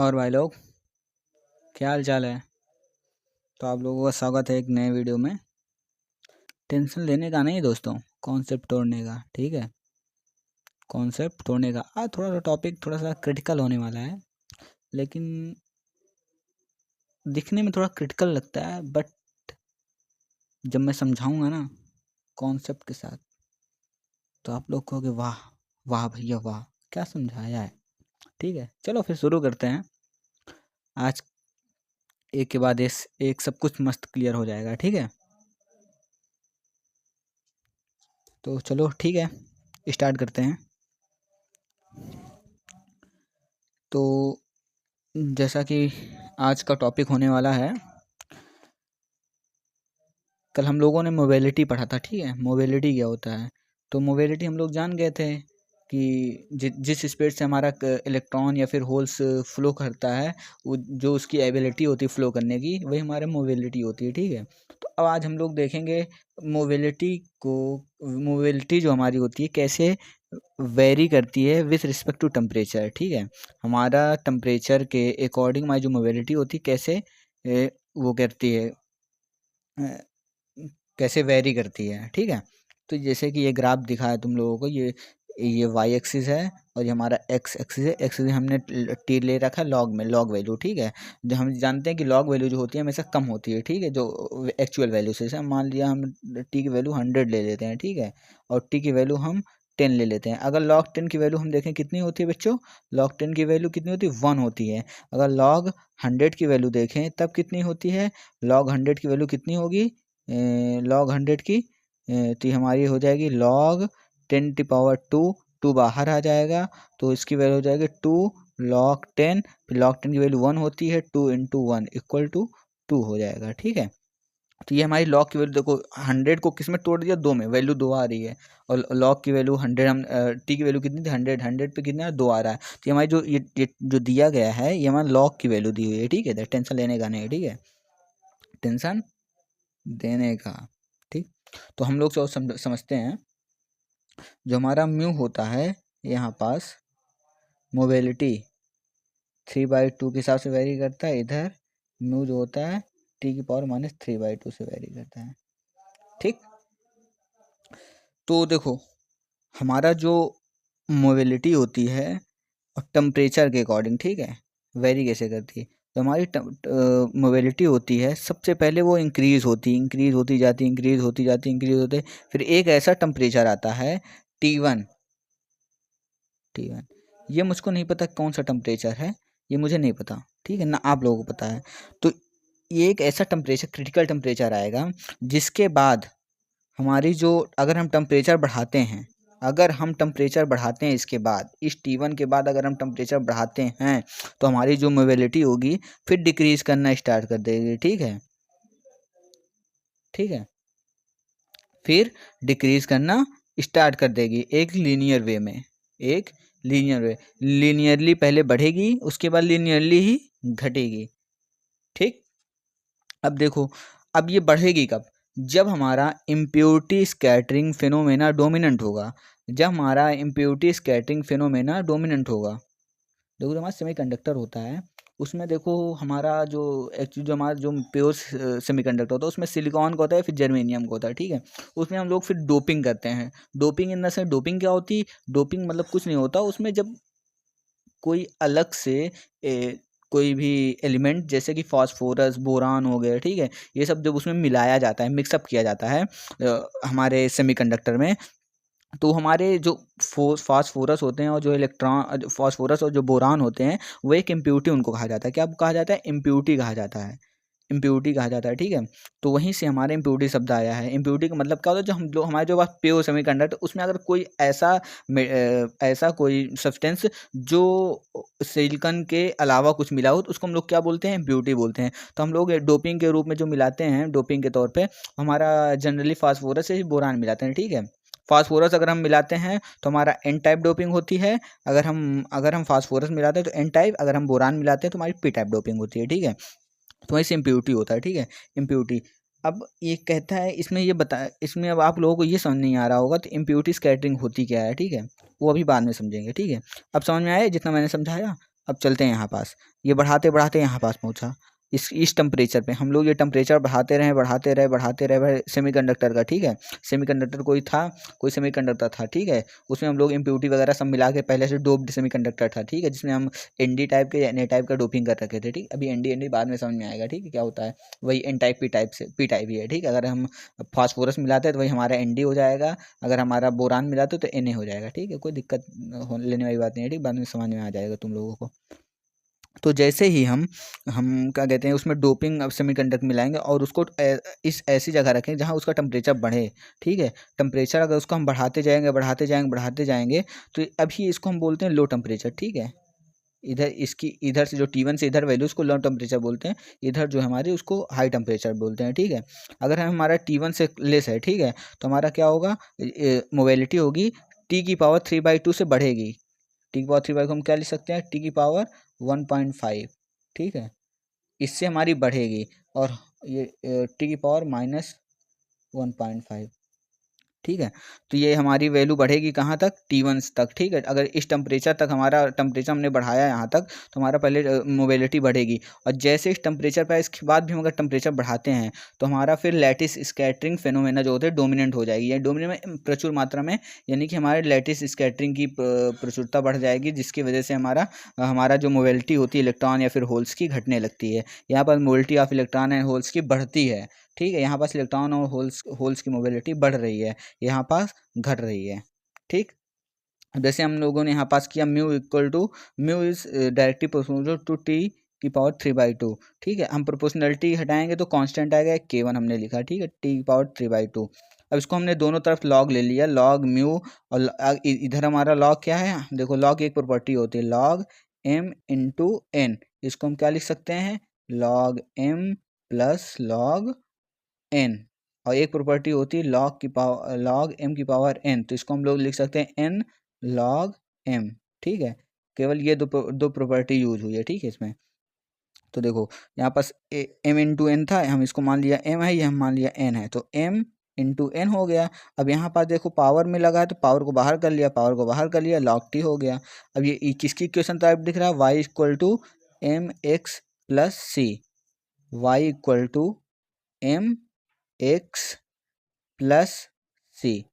और भाई लोग, क्या हाल चाल है। तो आप लोगों का स्वागत है एक नए वीडियो में। टेंशन लेने का नहीं दोस्तों, कॉन्सेप्ट तोड़ने का। ठीक है, कॉन्सेप्ट तोड़ने का। आज थोड़ा सा टॉपिक थोड़ा सा क्रिटिकल होने वाला है, लेकिन दिखने में थोड़ा क्रिटिकल लगता है, बट जब मैं समझाऊंगा ना कॉन्सेप्ट के साथ, तो आप लोग कहोगे वाह वाह भैया वाह, क्या समझाया है। ठीक है, चलो फिर शुरू करते हैं। आज एक के बाद एक सब कुछ मस्त क्लियर हो जाएगा। ठीक है, तो चलो ठीक है, स्टार्ट करते हैं। तो जैसा कि आज का टॉपिक होने वाला है, कल हम लोगों ने मोबिलिटी पढ़ा था। ठीक है, मोबिलिटी क्या होता है। तो मोबिलिटी हम लोग जान गए थे कि जिस स्पीड से हमारा इलेक्ट्रॉन या फिर होल्स फ्लो करता है, वो जो उसकी एबिलिटी होती है फ्लो करने की, वही हमारे मोबिलिटी होती है। ठीक है, तो अब आज हम लोग देखेंगे मोबिलिटी जो हमारी होती है कैसे वेरी करती है विथ रिस्पेक्ट टू टेम्परेचर। ठीक है, हमारा टेम्परेचर के अकॉर्डिंग हमारी जो मोबिलिटी होती है कैसे वो करती है, कैसे वेरी करती है। ठीक है, तो जैसे कि ये ग्राफ दिखा है तुम लोगों को, ये वाई एक्सिस है और ये हमारा एक्स एक्सिस है। एक्सिस हमने टी ले रखा है लॉग में, लॉग वैल्यू। ठीक है, जो हम जानते हैं कि लॉग वैल्यू जो होती है हमेशा कम होती है। ठीक है, जो एक्चुअल वैल्यू से, जैसे मान लिया हम टी की वैल्यू 100 ले लेते हैं। ठीक है, और टी की वैल्यू हम 10 ले लेते हैं। अगर लॉग 10 की वैल्यू हम देखें कितनी होती है बच्चों, लॉग 10 की वैल्यू कितनी होती है, 1 होती है। अगर लॉग 100 की वैल्यू देखें तब कितनी होती है, लॉग 100 की वैल्यू कितनी होगी, लॉग 100 की तो ये हमारी हो जाएगी लॉग 10⁻²। टू बाहर आ जाएगा तो इसकी वैल्यू हो जाएगी 2 log 10। फिर log 10 की वैल्यू 1 होती है, 2 × 1 = 2 हो जाएगा। ठीक है, तो ये हमारी लॉग की वैल्यू देखो, 100 को किस में तोड़ दिया, 2 में, वैल्यू 2 आ रही है। और लॉग की वैल्यू 100, हम टी की वैल्यू कितनी थी, 100, 100 पे कितना 2 आ रहा है। तो ये हमारी जो ये जो दिया गया है, ये हमारा लॉग की वैल्यू दी हुई है। ठीक है, टेंशन लेने का नहीं है। ठीक है, टेंशन देने का। ठीक, तो हम लोग समझते हैं, जो हमारा म्यू होता है यहाँ पास, मोबिलिटी 3/2 के हिसाब से वेरी करता है। इधर म्यू जो होता है T⁻³ से वेरी करता है। ठीक, तो देखो हमारा जो मोबिलिटी होती है और टेम्परेचर के अकॉर्डिंग, ठीक है, वेरी कैसे करती है। तो हमारी मोबिलिटी होती है, सबसे पहले वो इंक्रीज़ होती जाती, इंक्रीज़ होते, फिर एक ऐसा टेम्परेचर आता है T1। ये मुझको नहीं पता कौन सा टेम्परेचर है, ये मुझे नहीं पता। ठीक है ना, आप लोगों को पता है। तो ये एक ऐसा टेम्परेचर, क्रिटिकल टेम्परेचर आएगा जिसके बाद हमारी जो, अगर हम टेम्परेचर बढ़ाते हैं, इसके बाद इस T1 के बाद अगर हम टेम्परेचर बढ़ाते हैं, तो हमारी जो मोबिलिटी होगी फिर डिक्रीज़ करना स्टार्ट कर देगी। ठीक है, फिर डिक्रीज़ करना स्टार्ट कर देगी एक लीनियर वे में। लीनियरली पहले बढ़ेगी, उसके बाद लीनियरली ही घटेगी। ठीक, अब देखो, अब ये बढ़ेगी कब, जब हमारा इम्प्योरिटी स्कैटरिंग फिनोमेना डोमिनेंट होगा। देखो, जो हमारा सेमीकंडक्टर होता है उसमें देखो, हमारा जो एक्चुअली जो हमारा जो प्योर सेमीकंडक्टर होता है उसमें सिलिकॉन का होता है, फिर जर्मेनियम का होता है। ठीक है, उसमें हम लोग फिर डोपिंग करते हैं। Doping in the sense, doping क्या होती है, डोपिंग मतलब कुछ नहीं होता, उसमें जब कोई अलग से कोई भी एलिमेंट जैसे कि फास्फोरस, बोरान हो गया, ठीक है, ये सब जब उसमें मिलाया जाता है, मिक्सअप किया जाता है हमारे सेमीकंडक्टर में, तो हमारे जो फास्फोरस होते हैं और जो इलेक्ट्रॉन, फास्फोरस और जो बोरान होते हैं, वो एक इम्प्यूरिटी उनको कहा जाता है। क्या कहा जाता है, इम्प्यूरिटी कहा जाता है। ठीक है, तो वहीं से हमारे इम्प्यूरिटी शब्द आया है। इम्प्यूरिटी का मतलब क्या होता है, जो हम लोग, हमारे जो पास प्योर सेमीकंडक्टर, उसमें अगर कोई ऐसा कोई सब्सटेंस जो सिलिकॉन के अलावा कुछ मिला हो, तो उसको हम लोग क्या बोलते हैं, इम्प्यूरिटी बोलते हैं। तो हम लोग डोपिंग के रूप में जो मिलाते हैं, डोपिंग के तौर पे हमारा जनरली फास्फोरस से बोरान मिलाते हैं। ठीक है, फास्फोरस अगर हम मिलाते हैं तो हमारा एन टाइप डोपिंग होती है। अगर हम फास्फोरस मिलाते हैं तो एन टाइप, अगर हम बोरान मिलाते हैं तो हमारी पी टाइप डोपिंग होती है। ठीक है, तो वहीं से इम्प्योरिटी होता है। ठीक है, इम्प्योरिटी। अब ये कहता है, इसमें अब आप लोगों को ये समझ नहीं आ रहा होगा तो इम्प्योरिटी स्कैटरिंग होती क्या है। ठीक है, वो अभी बाद में समझेंगे। ठीक है, अब समझ में आया जितना मैंने समझाया। अब चलते हैं यहाँ पास, ये बढ़ाते बढ़ाते यहाँ पास पहुँचा, इस टेम्परेचर पे हम लोग ये टेम्परेचर बढ़ाते रहे सेमीकंडक्टर का, ठीक है। सेमीकंडक्टर कोई सेमीकंडक्टर था, ठीक है। उसमें हम लोग इम्प्योरिटी वगैरह सब मिला के पहले से डोप्ड सेमीकंडक्टर था, ठीक है, जिसमें हम एन टाइप के एन टाइप का डोपिंग कर रखे थे, ठीक। अभी एन डी बाद में समझ में आएगा, ठीक है, क्या होता है। वही एन टाइप पी टाइप ही है, ठीक है। अगर हम फास्फोरस मिलाते हैं तो वही हमारा एन डी हो जाएगा, अगर हमारा बोरान मिलाते तो एन ए हो जाएगा, ठीक है। कोई दिक्कत लेने वाली बात नहीं है, ठीक। बाद में समझ में आ जाएगा तुम लोगों को। तो जैसे ही हम क्या कहते हैं उसमें डोपिंग अब सेमीकंडक्टर मिलाएंगे और उसको इस ऐसी जगह रखें जहां उसका टेम्परेचर बढ़े, ठीक है। टेम्परेचर अगर उसको हम बढ़ाते जाएंगे तो अभी इसको हम बोलते हैं लो टेम्परेचर, ठीक है। इधर से जो T1 से इधर वैल्यू उसको लो टेम्परेचर बोलते हैं, इधर जो हमारे उसको हाई टेम्परेचर बोलते हैं, ठीक है। अगर हमारा T1 से लेस है, ठीक है, तो हमारा क्या होगा, मोबिलिटी होगी T⁻3/2 से बढ़ेगी। T⁻3 को हम क्या लिख सकते हैं, T⁻1.5, ठीक है। इससे हमारी बढ़ेगी और ये T⁻−1.5, ठीक है। तो ये हमारी वैल्यू बढ़ेगी कहाँ तक, T1 तक, ठीक है। अगर इस टेम्परेचर तक हमारा टेम्परेचर हमने बढ़ाया यहाँ तक तो हमारा पहले मोबिलिटी बढ़ेगी, और जैसे इस टेम्परेचर पर इसके बाद भी हम अगर टेम्परेचर बढ़ाते हैं तो हमारा फिर लैटिस स्कैटरिंग फेनोमेना जो होते हैं डोमिनेंट हो जाएगी, या डोमिनेंट में प्रचुर मात्रा में, यानी कि हमारे लैटिस स्कैटरिंग की प्रचुरता बढ़ जाएगी, जिसकी वजह से हमारा जो मोबिलिटी होती है इलेक्ट्रॉन या फिर होल्स की घटने लगती है। यहाँ पर mobility of electron and holes की बढ़ती है, ठीक है। यहाँ पास इलेक्ट्रॉन और होल्स की मोबिलिटी बढ़ रही है, यहाँ पास घट रही है, ठीक। जैसे हम लोगों ने यहाँ पास किया mu is directly proportional to T⁻3/2, ठीक है। हम प्रोपोर्शनलिटी हटाएंगे तो कांस्टेंट आएगा K1 हमने लिखा, ठीक है, T⁻3/2। अब इसको हमने दोनों तरफ लॉग ले लिया, लॉग म्यू, और इधर हमारा लॉग क्या है, देखो लॉग एक प्रॉपर्टी होती है लॉग m/n, इसको हम क्या लिख सकते हैं, log m plus log n, और एक प्रॉपर्टी होती है लॉग m की पावर n, तो इसको हम लोग लिख सकते हैं n log m, ठीक है। केवल ये दो प्रॉपर्टी यूज हुई है, ठीक है, इसमें। तो देखो यहाँ पास m इंटू एन था, हम इसको मान लिया m है, ये हम मान लिया n है, तो m इंटू एन हो गया। अब यहाँ पास देखो पावर में लगा है तो पावर को बाहर कर लिया, log t हो गया। अब ये किसकी इक्वेशन टाइप दिख रहा है, y equal to m x plus c, y equal to m x plus c,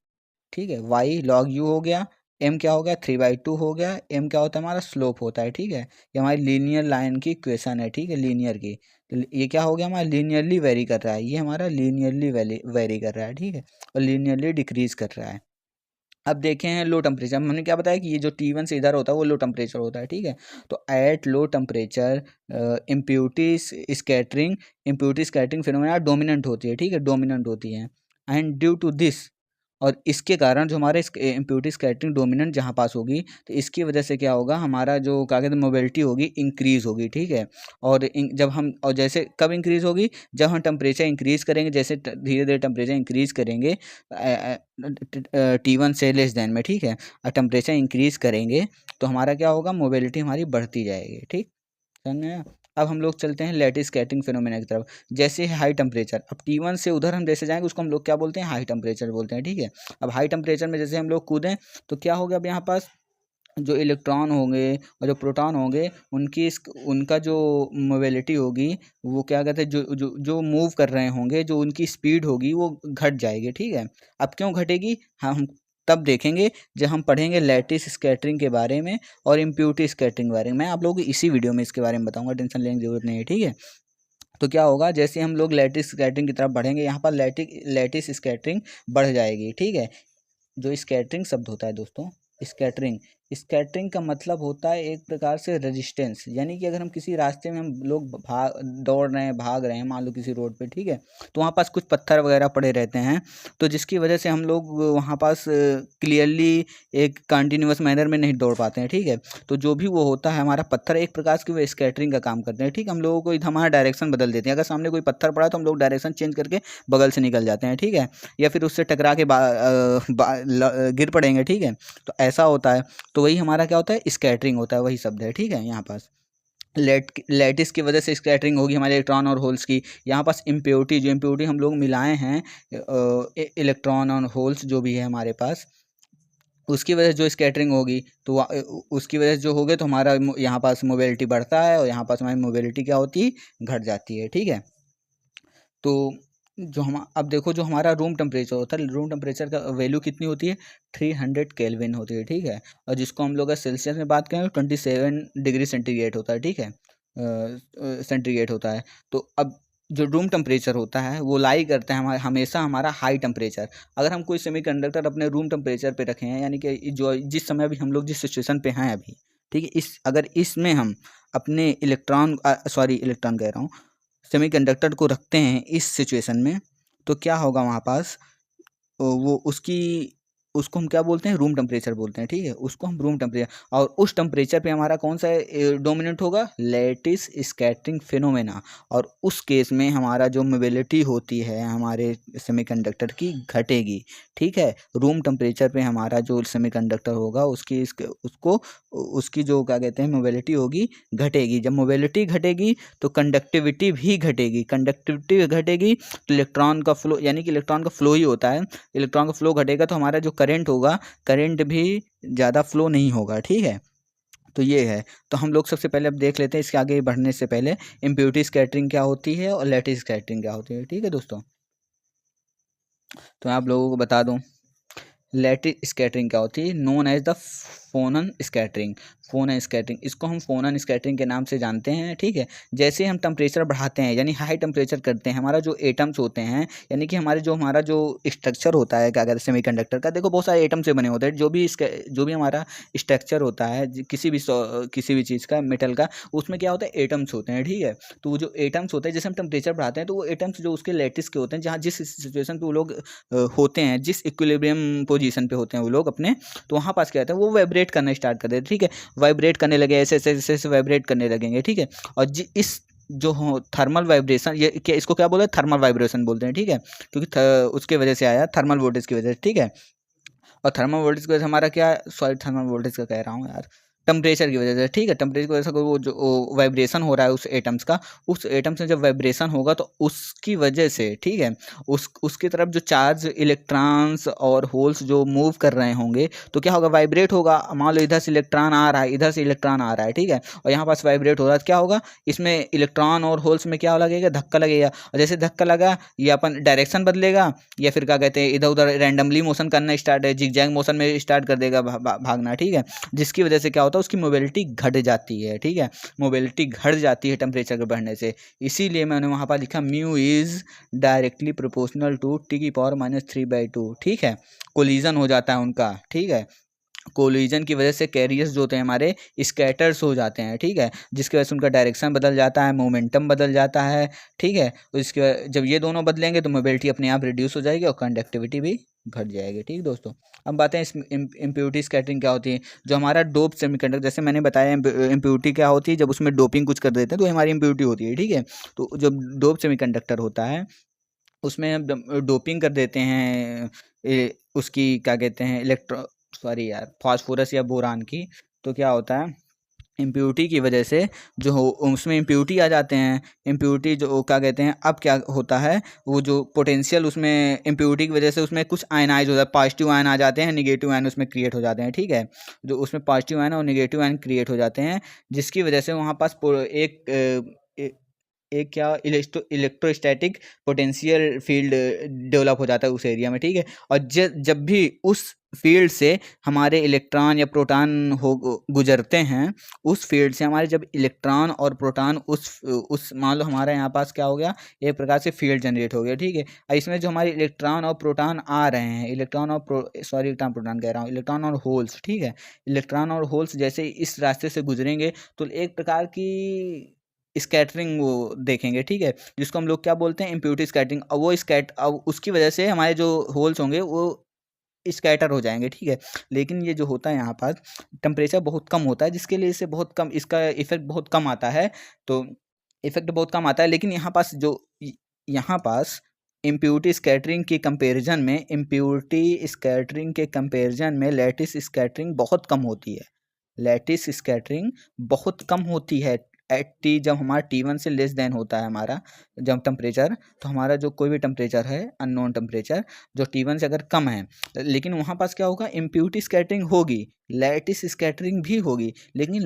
ठीक है। y log u हो गया, m क्या हो गया 3/2 हो गया, m क्या होता है हमारा स्लोप होता है, ठीक है। ये हमारी लीनियर लाइन की इक्वेशन है, ठीक है, लीनियर की। तो ये क्या हो गया हमारा लीनियरली वेरी कर रहा है, ये हमारा लीनियरली वेरी कर रहा है, ठीक है, और लीनियरली डिक्रीज कर रहा है। अब देखे हैं लो टेम्परेचर, हमने क्या बताया कि ये जो T1 से इधर होता है वो लो टेम्परेचर होता है, ठीक है। तो at low temperature impurity scattering phenomena dominant होती है, ठीक है, डोमिनेंट होती है। एंड ड्यू टू दिस, और इसके कारण जो हमारे इम्प्यूरिटी स्कैटरिंग डोमिनेंट जहाँ पास होगी तो इसकी वजह से क्या होगा, हमारा जो क्या कहते हैं मोबिलिटी होगी इंक्रीज होगी, ठीक है। और जैसे कब इंक्रीज होगी, जब हम टेम्परेचर इंक्रीज करेंगे, जैसे धीरे धीरे टेम्परेचर इंक्रीज करेंगे T1 से लेस देन में, ठीक है, और टेम्परेचर इंक्रीज करेंगे तो हमारा क्या होगा, मोबिलिटी हमारी बढ़ती जाएगी, ठीक, समझ में आया? अब हम लोग चलते हैं लैटिस स्कैटरिंग फिनोमेना की तरफ। जैसे हाई टेम्परेचर, अब T1 से उधर हम जैसे जाएंगे उसको हम लोग क्या बोलते हैं, हाई टेम्परेचर बोलते हैं, ठीक है। अब हाई टेम्परेचर में जैसे हम लोग कूदें तो क्या होगा, अब यहाँ पास जो इलेक्ट्रॉन होंगे और जो प्रोटॉन होंगे उनका जो मोबिलिटी होगी वो क्या कहते हैं, जो मूव कर रहे होंगे, जो उनकी स्पीड होगी वो घट जाएगी, ठीक है। अब क्यों घटेगी, हम तब देखेंगे जब हम पढ़ेंगे लैटिस स्कैटरिंग के बारे में और इम्प्यूरिटी स्कैटरिंग के बारे में। मैं आप लोगों को इसी वीडियो में इसके बारे में बताऊंगा, टेंशन लेने की जरूरत नहीं है, ठीक है। तो क्या होगा, जैसे हम लोग लैटिस स्कैटरिंग की तरफ बढ़ेंगे, यहाँ पर लैटिस स्कैटरिंग बढ़ जाएगी, ठीक है। जो स्कैटरिंग शब्द होता है दोस्तों, स्कैटरिंग स्कैटरिंग का मतलब होता है एक प्रकार से रेजिस्टेंस, यानी कि अगर हम किसी रास्ते में हम लोग दौड़ रहे हैं, भाग रहे हैं, मान लो किसी रोड पे, ठीक है, तो वहाँ पास कुछ पत्थर वगैरह पड़े रहते हैं, तो जिसकी वजह से हम लोग वहाँ पास क्लियरली एक कंटिन्यूअस मैनर में नहीं दौड़ पाते हैं, ठीक है। तो जो भी वो होता है हमारा पत्थर, एक प्रकार की वो स्कैटरिंग का काम करते हैं, ठीक है। हम लोगों को हमारा डायरेक्शन बदल देते हैं, अगर सामने कोई पत्थर पड़ा तो हम लोग डायरेक्शन चेंज करके बगल से निकल जाते हैं, ठीक है, या फिर उससे टकरा के गिर पड़ेंगे, ठीक है। तो ऐसा होता है, तो वही हमारा क्या होता है, स्कैटरिंग होता है, वही शब्द है, ठीक है। यहाँ पास लैटिस की वजह से स्कैटरिंग होगी हमारे इलेक्ट्रॉन और होल्स की। यहाँ पास इम्प्योरिटी हम लोग मिलाए हैं इलेक्ट्रॉन और होल्स जो भी है हमारे पास, उसकी वजह से जो स्कैटरिंग होगी तो उसकी वजह से जो होगे तो हमारा यहाँ पास मोबिलिटी बढ़ता है और यहाँ पास हमारी मोबिलिटी क्या होती है, घट जाती है। ठीक है, तो जो हम अब देखो जो हमारा रूम टेम्परेचर होता है, रूम टेम्परेचर का वैल्यू कितनी होती है, 300 केल्विन होती है। ठीक है, और जिसको हम लोग सेल्सियस में बात करें 27 डिग्री सेंटीग्रेड होता है। ठीक है, सेंटीग्रेड होता है। तो अब जो रूम टेम्परेचर होता है वो लाई करता है हमेशा हमारा हाई टेम्परेचर। अगर हम कोई सेमीकंडक्टर अपने रूम टेम्परेचर पे रखे हैं, यानी कि जो जिस समय अभी हम लोग जिस सिचुएशन पे हैं अभी, ठीक है, अगर इसमें हम अपने इलेक्ट्रॉन कह रहा हूँ, सेमीकंडक्टर को रखते हैं इस सिचुएशन में, तो क्या होगा वहाँ पास, वो उसको हम क्या बोलते हैं, रूम टेम्परेचर बोलते हैं। ठीक है, उसको हम रूम टेम्परेचर, और उस टेम्परेचर पे हमारा कौन सा डोमिनेंट होगा, लैटिस स्कैटरिंग फिनोमेना। और उस केस में हमारा जो मोबिलिटी होती है हमारे सेमीकंडक्टर की घटेगी। ठीक है, रूम टेम्परेचर पे हमारा जो सेमीकंडक्टर होगा उसकी जो क्या कहते हैं मोबिलिटी होगी, घटेगी। जब मोबिलिटी घटेगी तो कंडक्टिविटी भी घटेगी, कंडक्टिविटी घटेगी तो इलेक्ट्रॉन का फ्लो, यानी कि इलेक्ट्रॉन का फ्लो ही होता है, इलेक्ट्रॉन का फ्लो घटेगा तो हमारा जो करंट होगा, करंट भी ज़्यादा फ्लो नहीं होगा। ठीक है, तो ये है। तो हम लोग सबसे पहले अब देख लेते हैं, इसके आगे बढ़ने से पहले इम्प्योरिटी स्कैटरिंग क्या होती है और लैटिस स्कैटरिंग क्या होती है। ठीक है दोस्तों, तो मैं आप लोगों को बता दूं, लैटिस स्कैटरिंग क्या होती है, known as the phonon scattering. Phonon scattering, इसको हम फोनन स्कैटरिंग के नाम से जानते हैं। ठीक है, जैसे हम टेम्परेचर बढ़ाते हैं यानी हाई टेम्परेचर करते हैं, हमारा जो एटम्स होते हैं, यानी कि हमारा जो स्ट्रक्चर होता है क्या कहते हैं सेमीकंडक्टर का, देखो बहुत सारे एटम से बने होते हैं। जो भी हमारा स्ट्रक्चर होता है किसी भी चीज़ का, मेटल का, उसमें क्या होता है, एटम्स होते हैं। ठीक है, तो वो जो एटम्स होते हैं, जैसे हम टेम्परेचर बढ़ाते हैं तो वो एटम्स जो उसके लैटिस के होते हैं, जहाँ जिस सिचुएशन पे वो लोग होते हैं, जिस इक्विलिब्रियम पोजीशन पे होते हैं वो लोग अपने, तो वहाँ पास क्या होता है, वो वाइब्रेट करना स्टार्ट कर देते हैं। ठीक है, वाइब्रेट करने लगे, ऐसे ऐसे ऐसे ऐसे वाइब्रेट करने लगेंगे। ठीक है, और इस जो हो थर्मल वाइब्रेशन, ये क्या, इसको क्या बोलते हैं, थर्मल वाइब्रेशन बोलते हैं। ठीक है, क्योंकि उसके वजह से आया, थर्मल वोल्टेज की वजह से। ठीक है, और थर्मल वोल्टेज की वजह से हमारा क्या, सॉरी थर्मल वोल्टेज का कह रहा हूँ यार, टेम्परेचर की वजह से। ठीक है, टेम्परेचर की वजह से वो जो वाइब्रेशन हो रहा है उस एटम्स का, उस एटम्स में जब वाइब्रेशन होगा तो उसकी वजह से, ठीक है, उसकी तरफ जो चार्ज इलेक्ट्रॉन्स और होल्स जो मूव कर रहे होंगे तो क्या होगा, वाइब्रेट होगा। मान लो इधर से इलेक्ट्रॉन आ रहा है, इधर से इलेक्ट्रॉन आ रहा है, ठीक है, और यहाँ पास वाइब्रेट हो रहा है, तो क्या होगा, इसमें इलेक्ट्रॉन और होल्स में क्या लगेगा, धक्का लगेगा। और जैसे धक्का लगा, ये अपन डायरेक्शन बदलेगा, या फिर क्या कहते हैं इधर उधर रैंडमली मोशन करना स्टार्ट है, जिगजैग मोशन में स्टार्ट कर देगा भागना। ठीक है, जिसकी वजह से क्या होता है, उसकी मोबिलिटी घट जाती है। ठीक है, मोबिलिटी घट जाती है टेम्परेचर के बढ़ने से। इसीलिए मैंने वहाँ पर लिखा mu is directly proportional to T⁻³ ठीक है, कोलिजन हो जाता है उनका। ठीक है, कोलिजन की वजह से कैरियर्स जो होते हैं हमारे स्कैटर्स हो जाते हैं। ठीक है, जिसकी वजह से उनका डायरेक्शन बदल जाता है, मोमेंटम बदल जाता है। ठीक है, उसके जब ये दोनों बदलेंगे तो मोबिलिटी अपने आप रिड्यूस हो जाएगी और कंडक्टिविटी भी घट जाएगी। ठीक दोस्तों, अब बातें इस इम्प्योरिटी स्कैटरिंग क्या होती है। जो हमारा डोप सेमीकंडक्टर, जैसे मैंने बताया इम्प्योरिटी क्या होती है, जब उसमें डोपिंग कुछ कर देते हैं तो हमारी इम्प्योरिटी होती है। ठीक है, तो जब डोप सेमीकंडक्टर होता है उसमें हम डोपिंग कर देते हैं, उसकी क्या कहते हैं फास्फोरस या बोरान की, तो क्या होता है, इम्प्योरिटी की वजह से जो हो उसमें इम्प्योरिटी आ जाते हैं। इम्प्योरिटी जो क्या कहते हैं, अब क्या होता है, वो जो पोटेंशियल उसमें इम्प्योरिटी की वजह से उसमें कुछ आयनाइज हो जाता है, पॉजिटिव आयन आ जाते हैं, निगेटिव आयन उसमें क्रिएट हो जाते हैं। ठीक है, जो उसमें पॉजिटिव आयन और निगेटिव आयन क्रिएट हो जाते हैं, जिसकी वजह से वहाँ पास एक क्या इलेक्ट्रोस्टैटिक पोटेंशियल फील्ड डेवलप हो जाता है उस एरिया में। ठीक है, और जब भी उस फील्ड से हमारे इलेक्ट्रॉन या प्रोटॉन हो गुजरते हैं, उस फील्ड से हमारे जब इलेक्ट्रॉन और प्रोटॉन उस मान लो हमारे यहाँ पास क्या हो गया, एक प्रकार से फील्ड जनरेट हो गया। ठीक है, और इसमें जो हमारे इलेक्ट्रॉन और प्रोटॉन आ रहे हैं, इलेक्ट्रॉन प्रोटॉन कह रहा हूँ, इलेक्ट्रॉन और होल्स। ठीक है, इलेक्ट्रॉन और होल्स जैसे इस रास्ते से गुजरेंगे तो एक प्रकार की स्कैटरिंग वो देखेंगे। ठीक है, जिसको हम लोग क्या बोलते हैं, इम्प्योरिटी स्कैटरिंग। अब उसकी वजह से हमारे जो होल्स होंगे वो स्कैटर हो जाएंगे। ठीक है, लेकिन ये जो होता है यहाँ पास टेम्परेचर बहुत कम होता है, जिसके लिए इससे बहुत कम, इसका इफेक्ट बहुत कम आता है। तो इफेक्ट बहुत कम आता है, लेकिन यहाँ पास इम्प्योरिटी स्कैटरिंग के कंपेरिजन में लैटिस स्कैटरिंग बहुत कम होती है। लैटिस स्कैटरिंग बहुत कम होती है एट टी, जब हमारा T1 से लेस देन होता है हमारा जब टेम्परेचर, तो हमारा जो कोई भी टेम्परेचर है अननोन टेम्परेचर जो T1 से अगर कम है, लेकिन वहाँ पास क्या होगा, इम्प्यूरिटी स्कैटरिंग होगी, लैटिस स्कैटरिंग भी होगी, लेकिन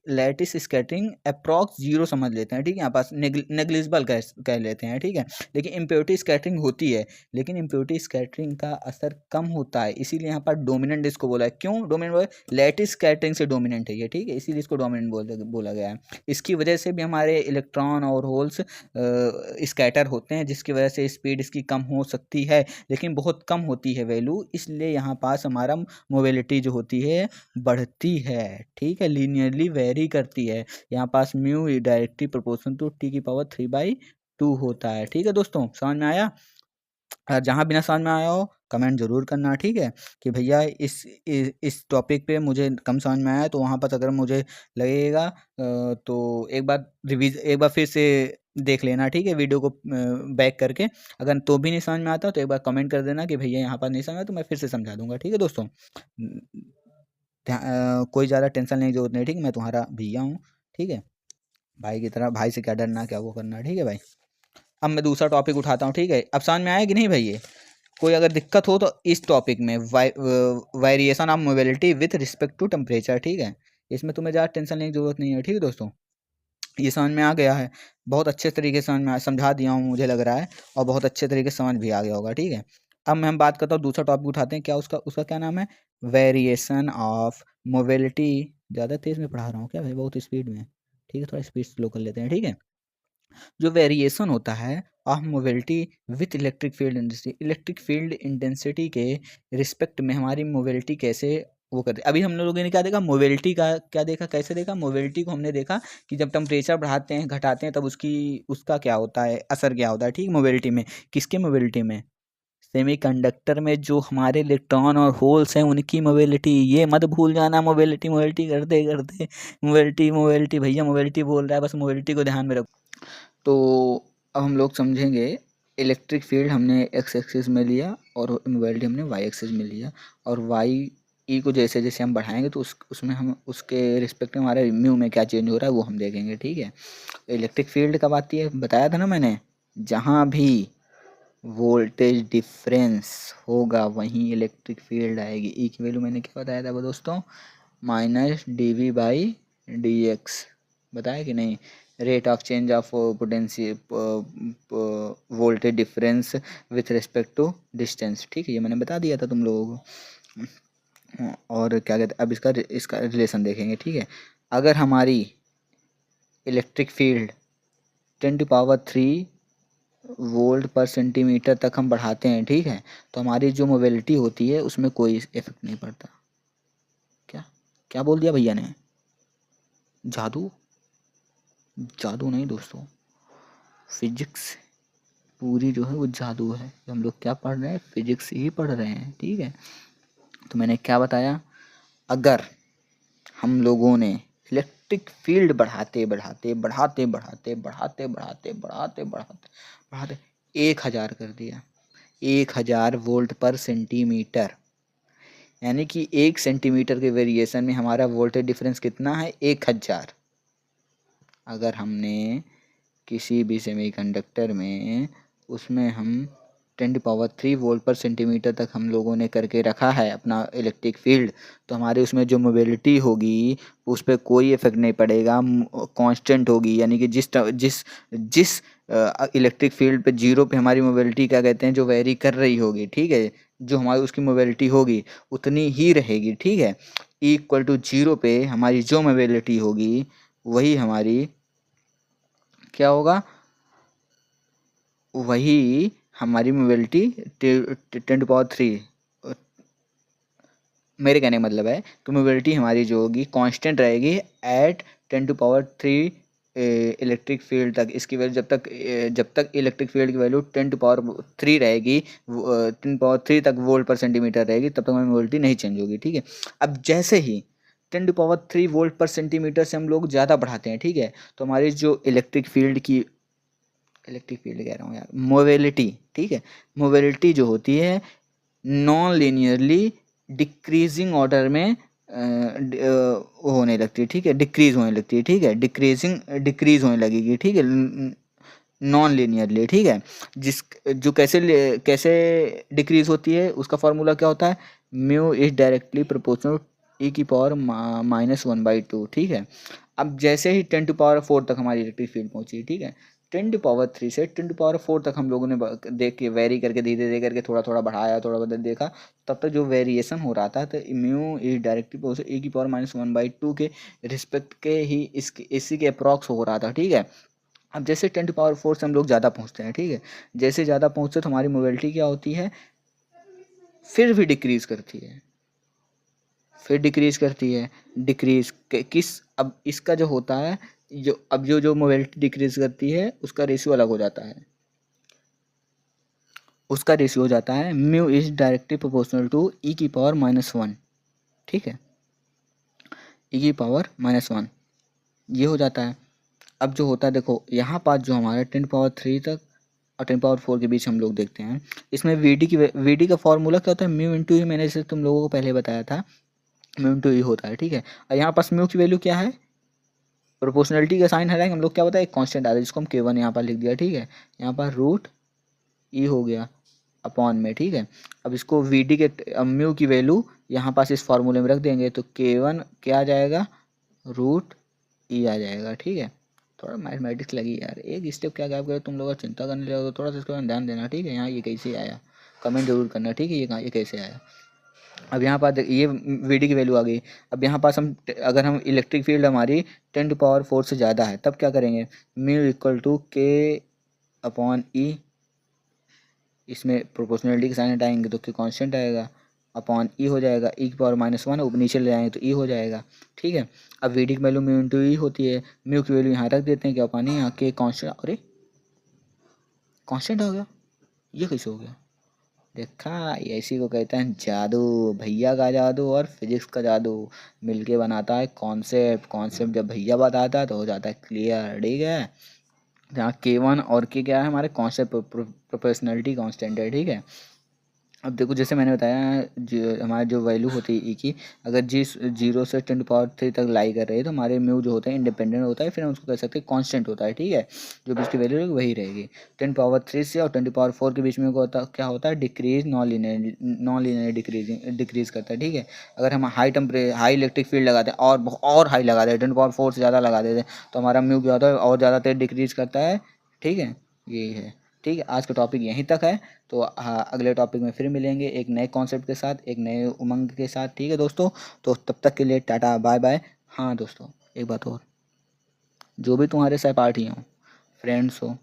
लैटिस स्कैटरिंग अप्रॉक्स 0 समझ लेते हैं, ठीक है, यहाँ पास नेग्लिजिबल कह लेते हैं, ठीक है, लेकिन इम्प्योरिटी स्कैटरिंग होती है, लेकिन इम्प्योरिटी स्कैटरिंग का असर कम होता है, इसीलिए यहाँ पर डोमिनेंट इसको बोला है। क्यों डोमिनेंट बोला? लैटिस स्कैटरिंग से डोमिनेंट है ये, ठीक है, इसीलिए इसको डोमिनेंट बोला गया है। इसकी वजह से भी हमारे इलेक्ट्रॉन और होल्स स्कैटर होते हैं, जिसकी वजह से स्पीड इसकी कम हो सकती है, लेकिन बहुत कम होती है वैल्यू, इसलिए यहाँ पास हमारा मोबिलिटी जो होती है बढ़ती है, ठीक है, लीनियरली वेरी करती है। यहाँ पास mu directly proportional to T⁻3/2 होता है, ठीक है दोस्तों, समझ में आया? जहाँ बिना समझ में आया हो कमेंट जरूर करना, ठीक है, कि भैया इस टॉपिक पे मुझे कम समझ में आया, तो वहाँ पर अगर मुझे लगेगा तो एक बार फिर से देख लेना, ठीक है, वीडियो को बैक करके, अगर तो भी नहीं समझ में आता तो एक बार कमेंट कर देना कि भैया यहाँ पर नहीं समझ, तो मैं फिर से समझा दूंगा, ठीक है दोस्तों। कोई ज़्यादा टेंशन लेने की जरूरत नहीं, ठीक है, मैं तुम्हारा भैया हूँ, ठीक है, भाई की तरह, भाई से क्या डरना क्या वो करना, ठीक है भाई। अब मैं दूसरा टॉपिक उठाता हूँ, ठीक है, अब समझ में आया कि नहीं भाई? ये कोई अगर दिक्कत हो तो इस टॉपिक में variation of mobility with respect to temperature, ठीक है, इसमें तुम्हें ज़्यादा टेंशन लेने की जरूरत नहीं है, ठीक है दोस्तों। ये समझ में आ गया है, बहुत अच्छे तरीके से समझा दिया हूँ मुझे लग रहा है, और बहुत अच्छे तरीके से समझ भी आ गया होगा, ठीक है। अब मैं हम बात करता हूँ, दूसरा टॉपिक उठाते हैं, क्या उसका उसका क्या नाम है? Variation of mobility. ज़्यादा तेज़ में पढ़ा रहा हूँ क्या भाई? बहुत स्पीड में, ठीक है, थोड़ा स्पीड स्लो कर लेते हैं, ठीक है। जो वेरिएशन होता है of mobility with electric field intensity के रिस्पेक्ट में हमारी मोबिलिटी कैसे वो करते हैं। अभी हम लोगों ने क्या देखा? मोबिलिटी का क्या देखा, कैसे देखा? मोबिलिटी को हमने देखा कि जब टेम्परेचर बढ़ाते हैं घटाते हैं तब उसका क्या होता है, असर क्या होता है, ठीक, मोबिलिटी में। किसके मोबिलिटी में? सेमीकंडक्टर में जो हमारे इलेक्ट्रॉन और होल्स हैं उनकी मोबिलिटी। ये मत भूल जाना, मोबिलिटी मोबिलिटी करते करते मोबिलिटी मोबिलिटी, भैया मोबिलिटी बोल रहा है, बस मोबिलिटी को ध्यान में रखो। तो अब हम लोग समझेंगे, इलेक्ट्रिक फील्ड हमने एक्स एक्सिस में लिया और मोबिलिटी हमने वाई एक्सिस में लिया, और वाई ई को जैसे जैसे हम बढ़ाएंगे तो उसमें हम उसके रिस्पेक्ट में हमारे म्यू में क्या चेंज हो रहा है वो हम देखेंगे, ठीक है। इलेक्ट्रिक फील्ड कब आती है बताया था ना मैंने, जहाँ भी वोल्टेज डिफरेंस होगा वहीं इलेक्ट्रिक फील्ड आएगी। ई की वैल्यू मैंने क्या बताया था वो दोस्तों? -dV/dx, बताया कि नहीं? Rate of change of potential voltage difference with respect to distance, ठीक है, ये मैंने बता दिया था तुम लोगों को। और क्या कहते हैं, अब इसका रिलेशन देखेंगे, ठीक है। अगर हमारी इलेक्ट्रिक फील्ड 10⁻³ वोल्ट पर सेंटीमीटर तक हम बढ़ाते हैं, ठीक है, तो हमारी जो मोबिलिटी होती है उसमें कोई इफेक्ट नहीं पड़ता। क्या क्या बोल दिया भैया ने? जादू? जादू नहीं दोस्तों, फिजिक्स पूरी जो है वो जादू है। हम लोग क्या पढ़ रहे हैं? फिजिक्स ही पढ़ रहे हैं, ठीक है। तो मैंने क्या बताया, अगर हम लोगों ने इलेक्ट्रिक फील्ड बढ़ाते बढ़ाते बढ़ाते बढ़ाते बढ़ाते बढ़ाते बढ़ाते बढ़ाते बढ़ाते 1000 कर दिया, 1000 वोल्ट पर सेंटीमीटर, यानी कि 1 सेंटीमीटर के वेरिएशन में हमारा वोल्टेज डिफरेंस कितना है? 1000। अगर हमने किसी भी सेमीकंडक्टर में उसमें हम 10⁻³ वोल्ट पर सेंटीमीटर तक हम लोगों ने करके रखा है अपना इलेक्ट्रिक फील्ड, तो हमारे उसमें जो मोबिलिटी होगी उस पर कोई इफेक्ट नहीं पड़ेगा, कांस्टेंट होगी, यानी कि जिस जिस जिस इलेक्ट्रिक फील्ड पे 0 पे हमारी मोबिलिटी क्या कहते हैं, जो वेरी कर रही होगी, ठीक है, जो हमारी उसकी मोबिलिटी होगी उतनी ही रहेगी, ठीक है। E = 0 पे हमारी जो मोबिलिटी होगी वही हमारी क्या होगा, वही हमारी मोबिलिटी 10⁻³ मेरे कहने का मतलब है कि मोबिलिटी हमारी जो होगी कांस्टेंट रहेगी एट 10⁻³ इलेक्ट्रिक फील्ड तक। इसकी वैल्यू जब तक इलेक्ट्रिक फील्ड की वैल्यू 10⁻³ रहेगी, 10⁻³ तक वोल्ट पर सेंटीमीटर रहेगी, तब तक हमारी मोबिलिटी नहीं चेंज होगी, ठीक है। अब जैसे ही 10⁻³ वोल्ट पर सेंटीमीटर से हम लोग ज़्यादा बढ़ाते हैं, ठीक है, तो हमारी जो इलेक्ट्रिक फील्ड कह रहा हूँ यार, मोबिलिटी, ठीक है, मोबिलिटी जो होती है नॉन लीनियरली डिक्रीजिंग ऑर्डर में वो होने लगती है, ठीक है, डिक्रीज होने लगती है, ठीक है, डिक्रीज होने लगेगी, ठीक है, नॉन लीनियरली, ठीक है। जिस जो कैसे डिक्रीज होती है, उसका फॉर्मूला क्या होता है, म्यू इज डायरेक्टली प्रोपोर्शनल ई की पावर -1/2, ठीक है। अब जैसे ही 10⁴ तक हमारी इलेक्ट्रिक फील्ड पहुंची, ठीक है, 10⁻³ से 10⁴ तक हम लोगों ने देख के वेरी करके धीरे धीरे करके थोड़ा थोड़ा बढ़ाया, थोड़ा बदल देखा, तब तक जो वेरिएशन हो रहा था, तो म्यू इज डायरेक्टली प्रोपोर्शनल ई की पावर -1/2 के रिस्पेक्ट के ही इसी के अप्रॉक्स हो रहा था, ठीक है। अब जैसे 10⁴ से हम लोग ज़्यादा पहुँचते हैं, ठीक है, जैसे ज़्यादा पहुँचते तो हमारी मोबिलिटी क्या होती है, फिर भी डिक्रीज करती है, फिर डिक्रीज करती है, डिक्रीज किस, अब इसका जो होता है, जो मोबिलिटी डिक्रीज करती है, उसका रेशियो अलग हो जाता है, उसका रेशियो हो जाता है mu is directly proportional to e की पावर -1, ठीक है, ई की पावर -1 ये हो जाता है। अब जो होता है, देखो यहाँ पास जो हमारा 10⁻³ तक और 10⁻4 के बीच हम लोग देखते हैं, इसमें वी डी का फॉर्मूला क्या होता है, म्यू इंटू ई, मैंने जैसे तुम लोगों को पहले बताया था, म्यू इंटू ई होता है, ठीक है। और यहाँ पास म्यू की वैल्यू क्या है, प्रोपोर्शनलिटी का साइन हटाएंगे हम लोग, क्या होता है, एक कांस्टेंट आता है जिसको हम K1 यहाँ पर लिख दिया, ठीक है, यहाँ पर √E हो गया अपॉन में, ठीक है। अब इसको वी डी के, अब म्यू की वैल्यू यहाँ पास इस फार्मूले में रख देंगे, तो K1 क्या आ जाएगा, √E आ जाएगा, ठीक है। थोड़ा मैथमेटिक्स लगी यार, एक स्टेप क्या गैप करो, तुम लोग चिंता करने लगे, थोड़ा सा इसके बारे में ध्यान देना, ठीक है। यहाँ ये कैसे आया, कमेंट जरूर करना, ठीक है, ये कैसे आया। अब यहाँ पास ये वी डी की वैल्यू आ गई। अब यहाँ पास अगर हम इलेक्ट्रिक फील्ड हमारी 10⁴ से ज़्यादा है, तब क्या करेंगे, म्यू इक्वल टू K/E, इसमें प्रोपोर्शनलिटी के साइन हटाएंगे तो K कांस्टेंट आएगा, अपॉन E हो जाएगा, E की पावर -1, ऊपर नीचे ले जाएंगे तो E हो जाएगा, ठीक है। अब वी डी की वैल्यू म्यू इंटू ई होती है, म्यू की वैल्यू यहाँ रख देते हैं, क्या पानी, यहाँ K कांस्टेंट, अरे कांस्टेंट हो गया, ये कैसे हो गया, देखा, इसी को कहते हैं जादू, भैया का जादू और फिजिक्स का जादू मिलके बनाता है कॉन्सेप्ट, कॉन्सेप्ट जब भैया बताता है तो हो जाता है क्लियर, ठीक है। जहाँ K1 और K क्या है, हमारे कॉन्सेप्ट प्रोपोर्शनलिटी कांस्टेंट है, ठीक है। अब देखो जैसे मैंने बताया, जो हमारी जो वैल्यू होती है ई की, अगर जी 0 से 10⁻³ तक लाई कर रही है, तो हमारे म्यू जो होता है इंडिपेंडेंट होता है, फिर हम उसको कह सकते हैं कांस्टेंट होता है, ठीक है। जो भी इसकी वैल्यू वही रहेगी। 10⁻³ से और 10⁻4 के बीच में क्या होता है, डिक्रीज, नॉन लीनियर डिक्रीज करता है, ठीक है। अगर हम हाई इलेक्ट्रिक फील्ड लगाते हैं और हाई लगा देते हैं, 10⁻4 से ज़्यादा लगा देते हैं, तो हमारा म्यू क्या होता है, और ज़्यादा तेज डिक्रीज करता है, ठीक है, यही है, ठीक है। आज का टॉपिक यहीं तक है, तो हाँ, अगले टॉपिक में फिर मिलेंगे एक नए कॉन्सेप्ट के साथ, एक नए उमंग के साथ, ठीक है दोस्तों। तो तब तक के लिए टाटा बाय बाय। हाँ दोस्तों, एक बात और, जो भी तुम्हारे सहपाठी हों, फ्रेंड्स हो,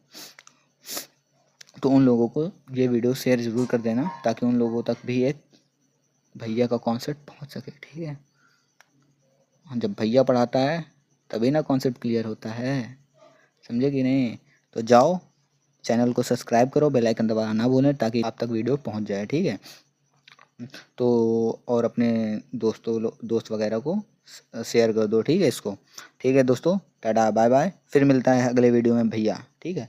तो उन लोगों को ये वीडियो शेयर ज़रूर कर देना, ताकि उन लोगों तक भी एक भैया का कॉन्सेप्ट पहुंच सके, ठीक है। जब भैया पढ़ाता है तभी ना कॉन्सेप्ट क्लियर होता है, समझे कि नहीं। तो जाओ, चैनल को सब्सक्राइब करो, बेल आइकन दबाना ना भूलें, ताकि आप तक वीडियो पहुंच जाए, ठीक है। तो और अपने दोस्त वगैरह को शेयर कर दो, ठीक है इसको, ठीक है दोस्तों, टाटा बाय बाय, फिर मिलता है अगले वीडियो में भैया, ठीक है।